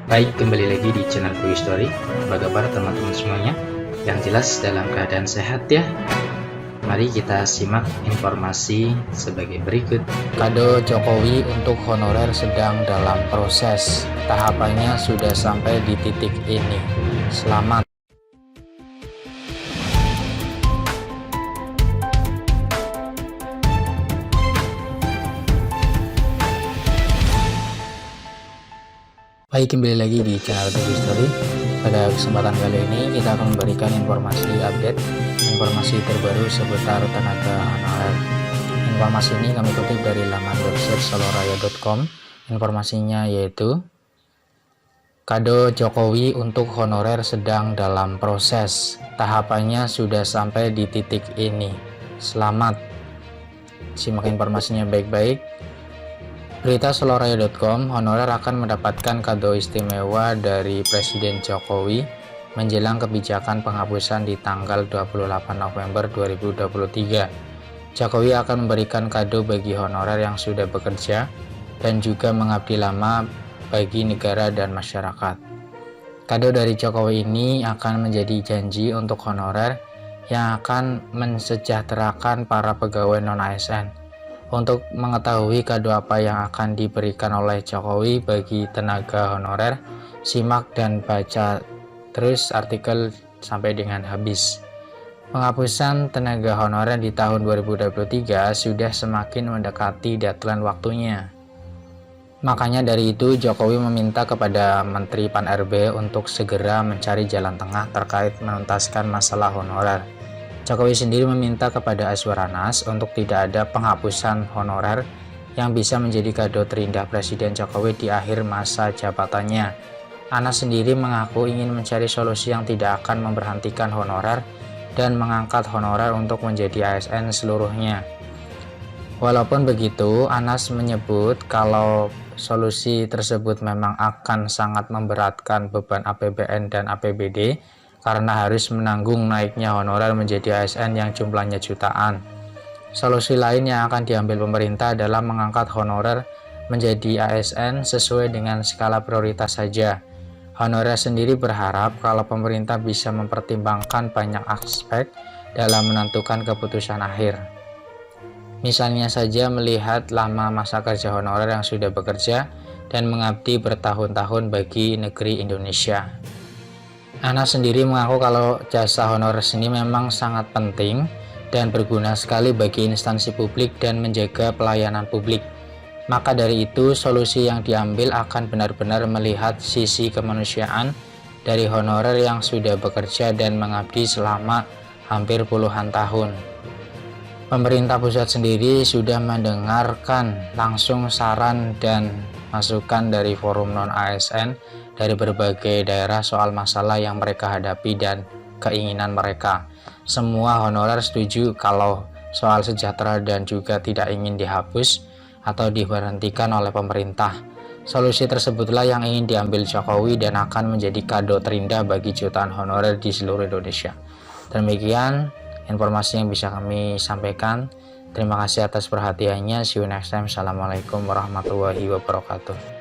Baik, kembali lagi di channel Quick Story. Apa kabar teman-teman semuanya? Yang jelas dalam keadaan sehat ya. Mari kita simak informasi sebagai berikut. Kado Jokowi untuk honorer sedang dalam proses. Tahapannya sudah sampai di titik ini. Selamat. Baik, kembali lagi di channel Quick Story. Pada kesempatan kali ini kita akan memberikan informasi update, informasi terbaru seputar tenaga honorer. Informasi ini kami kutip dari laman website soloraya.com. Informasinya yaitu kado Jokowi untuk honorer sedang dalam proses. Tahapannya sudah sampai di titik ini. Selamat. Simak informasinya baik-baik. Berita soloraya.com, honorer akan mendapatkan kado istimewa dari Presiden Jokowi menjelang kebijakan penghapusan di tanggal 28 November 2023. Jokowi akan memberikan kado bagi honorer yang sudah bekerja dan juga mengabdi lama bagi negara dan masyarakat. Kado dari Jokowi ini akan menjadi janji untuk honorer yang akan mensejahterakan para pegawai non-ASN. Untuk mengetahui kado apa yang akan diberikan oleh Jokowi bagi tenaga honorer, simak dan baca terus artikel sampai dengan habis. Penghapusan tenaga honorer di tahun 2023 sudah semakin mendekati deadline waktunya. Makanya dari itu Jokowi meminta kepada Menteri Pan-RB untuk segera mencari jalan tengah terkait menuntaskan masalah honorer. Jokowi sendiri meminta kepada Azwar Anas untuk tidak ada penghapusan honorer yang bisa menjadi kado terindah Presiden Jokowi di akhir masa jabatannya. Anas sendiri mengaku ingin mencari solusi yang tidak akan memberhentikan honorer dan mengangkat honorer untuk menjadi ASN seluruhnya. Walaupun begitu, Anas menyebut kalau solusi tersebut memang akan sangat memberatkan beban APBN dan APBD karena harus menanggung naiknya honorer menjadi ASN yang jumlahnya jutaan. Solusi lain yang akan diambil pemerintah adalah mengangkat honorer menjadi ASN sesuai dengan skala prioritas saja. Honorer sendiri berharap kalau pemerintah bisa mempertimbangkan banyak aspek dalam menentukan keputusan akhir. Misalnya saja melihat lama masa kerja honorer yang sudah bekerja dan mengabdi bertahun-tahun bagi negeri Indonesia. Anas sendiri mengaku kalau jasa honorer ini memang sangat penting dan berguna sekali bagi instansi publik dan menjaga pelayanan publik. Maka dari itu, solusi yang diambil akan benar-benar melihat sisi kemanusiaan dari honorer yang sudah bekerja dan mengabdi selama hampir puluhan tahun. Pemerintah pusat sendiri sudah mendengarkan langsung saran dan masukan dari forum non-ASN dari berbagai daerah soal masalah yang mereka hadapi dan keinginan mereka. Semua honorer setuju kalau soal sejahtera dan juga tidak ingin dihapus atau diberhentikan oleh pemerintah. Solusi tersebutlah yang ingin diambil Jokowi dan akan menjadi kado terindah bagi jutaan honorer di seluruh Indonesia. Demikian informasi yang bisa kami sampaikan. Terima kasih atas perhatiannya. See you next time. Assalamualaikum warahmatullahi wabarakatuh.